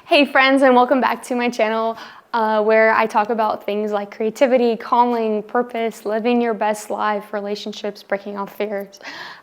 Hey friends, and welcome back to my channel where I talk about things like creativity, calling, purpose, living your best life, relationships, breaking off fears.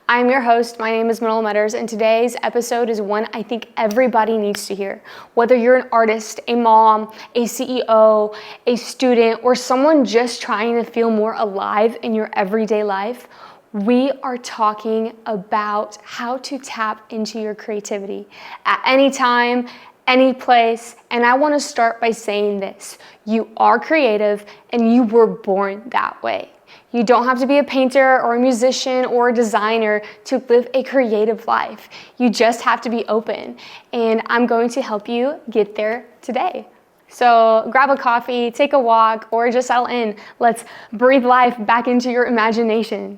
I'm your host. My name is Manolo Metters, and today's episode is one I think everybody needs to hear. Whether you're an artist, a mom, a CEO, a student, or someone just trying to feel more alive in your everyday life, we are talking about how to tap into your creativity at any time, any place. And I want to start by saying this: you are creative and you were born that way. You don't have to be a painter or a musician or a designer to live a creative life. You just have to be open, and I'm going to help you get there today. So grab a coffee, take a walk, or just settle in. Let's breathe life back into your imagination.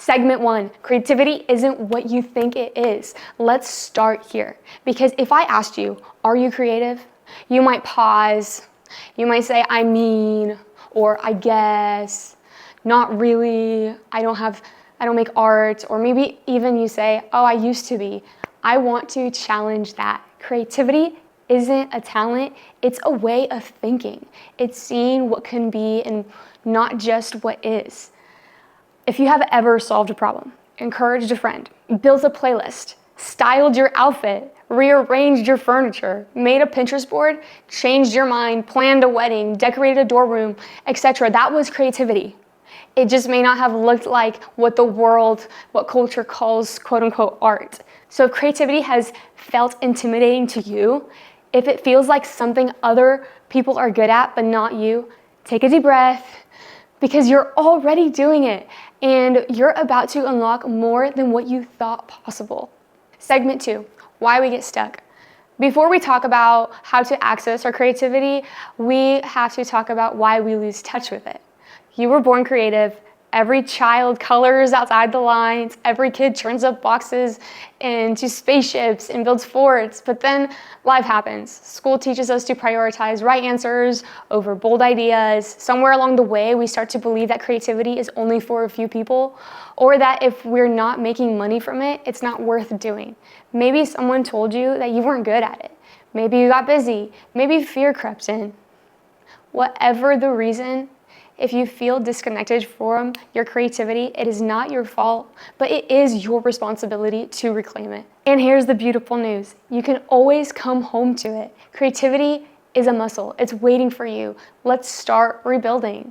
Segment 1, creativity isn't what you think it is. Let's start here. Because if I asked you, are you creative? You might pause. You might say, I mean, or I guess, not really, I don't make art, or maybe even you say, oh, I used to be. I want to challenge that. Creativity isn't a talent, it's a way of thinking. It's seeing what can be and not just what is. If you have ever solved a problem, encouraged a friend, built a playlist, styled your outfit, rearranged your furniture, made a Pinterest board, changed your mind, planned a wedding, decorated a dorm room, etc., that was creativity. It just may not have looked like what the world, what culture calls quote unquote art. So if creativity has felt intimidating to you, if it feels like something other people are good at but not you, take a deep breath, because you're already doing it and you're about to unlock more than what you thought possible. Segment 2, why we get stuck. Before we talk about how to access our creativity, we have to talk about why we lose touch with it. You were born creative. Every child colors outside the lines. Every kid turns up boxes into spaceships and builds forts. But then life happens. School teaches us to prioritize right answers over bold ideas. Somewhere along the way, we start to believe that creativity is only for a few people, or that if we're not making money from it, it's not worth doing. Maybe someone told you that you weren't good at it. Maybe you got busy. Maybe fear crept in. Whatever the reason, if you feel disconnected from your creativity, it is not your fault, but it is your responsibility to reclaim it. And here's the beautiful news. You can always come home to it. Creativity is a muscle. It's waiting for you. Let's start rebuilding.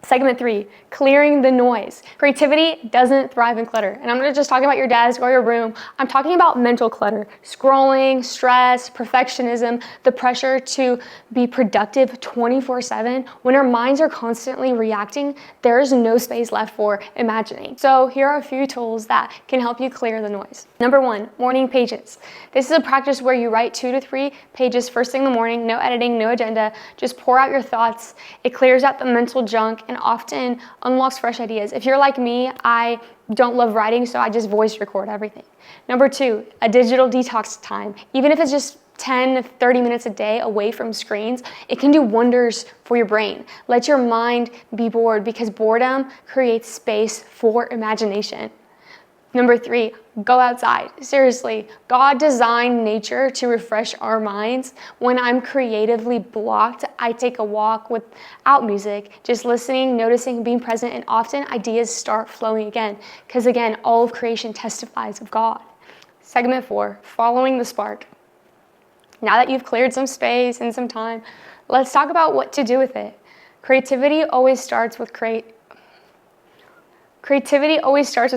Segment 3, clearing the noise. Creativity doesn't thrive in clutter. And I'm going to just talk about your desk or your room. I'm talking about mental clutter, scrolling, stress, perfectionism, the pressure to be productive 24/7. When our minds are constantly reacting, there is no space left for imagining. So here are a few tools that can help you clear the noise. Number 1, morning pages. This is a practice where you write 2 to 3 pages first thing in the morning, no editing, no agenda, just pour out your thoughts. It clears out the mental junk and often unlocks fresh ideas. If you're like me, I don't love writing, so I just voice record everything. Number 2, a digital detox time. Even if it's just 10, 30 minutes a day away from screens, it can do wonders for your brain. Let your mind be bored, because boredom creates space for imagination. Number 3, go outside. Seriously, God designed nature to refresh our minds. When I'm creatively blocked, I take a walk without music, just listening, noticing, being present, and often ideas start flowing again. Because again, all of creation testifies of God. Segment 4, following the spark. Now that you've cleared some space and some time, let's talk about what to do with it. Creativity always starts with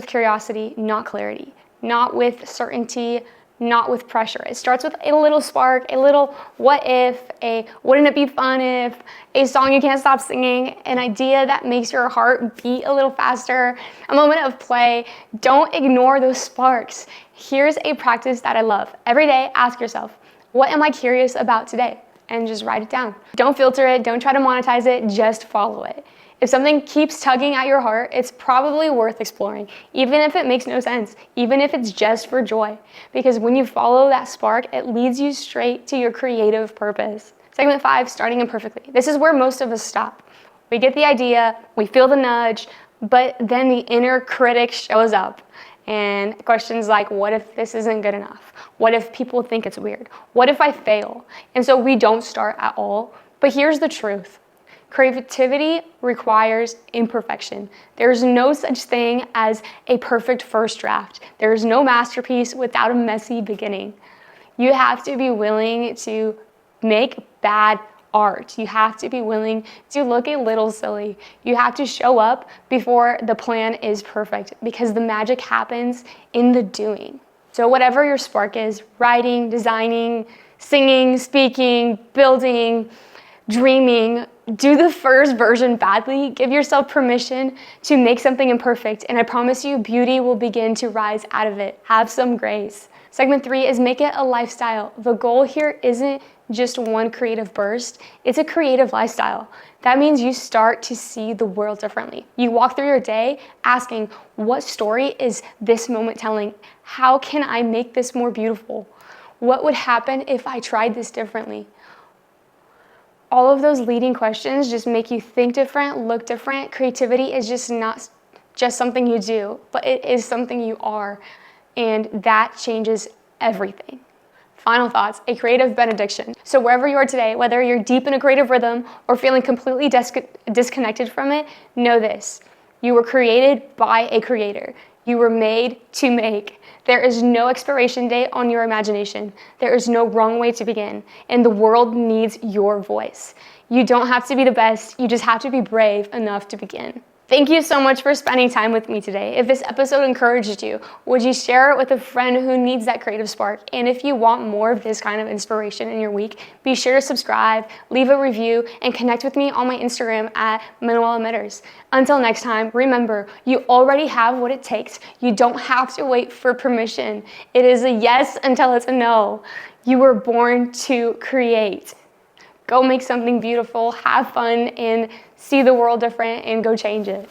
curiosity, not clarity, not with certainty, not with pressure. It starts with a little spark, a little what if, a wouldn't it be fun if, a song you can't stop singing, an idea that makes your heart beat a little faster, a moment of play. Don't ignore those sparks. Here's a practice that I love. Every day, ask yourself, what am I curious about today? And just write it down. Don't filter it, don't try to monetize it, just follow it. If something keeps tugging at your heart, it's probably worth exploring, even if it makes no sense, even if it's just for joy. Because when you follow that spark, it leads you straight to your creative purpose. Segment 5, starting imperfectly. This is where most of us stop. We get the idea, we feel the nudge, but then the inner critic shows up. And questions like, what if this isn't good enough? What if people think it's weird? What if I fail? And so we don't start at all. But here's the truth. Creativity requires imperfection. There's no such thing as a perfect first draft. There's no masterpiece without a messy beginning. You have to be willing to make bad art. You have to be willing to look a little silly. You have to show up before the plan is perfect, because the magic happens in the doing. So whatever your spark is, writing, designing, singing, speaking, building, dreaming, do the first version badly. Give yourself permission to make something imperfect, and I promise you, beauty will begin to rise out of it. Have some grace. Segment 3 is make it a lifestyle. The goal here isn't just one creative burst, it's a creative lifestyle. That means you start to see the world differently. You walk through your day asking, what story is this moment telling? How can I make this more beautiful? What would happen if I tried this differently? All of those leading questions just make you think different, look different. Creativity is just not just something you do, but it is something you are. And that changes everything. Final thoughts, a creative benediction. So wherever you are today, whether you're deep in a creative rhythm or feeling completely disconnected from it, know this. You were created by a creator. You were made to make. There is no expiration date on your imagination. There is no wrong way to begin. And the world needs your voice. You don't have to be the best. You just have to be brave enough to begin. Thank you so much for spending time with me today. If this episode encouraged you, would you share it with a friend who needs that creative spark? And if you want more of this kind of inspiration in your week, be sure to subscribe, leave a review, and connect with me on my Instagram at @ManuelaMetters. Until next time, remember, you already have what it takes. You don't have to wait for permission. It is a yes until it's a no. You were born to create. Go make something beautiful, have fun, and see the world different, and go change it.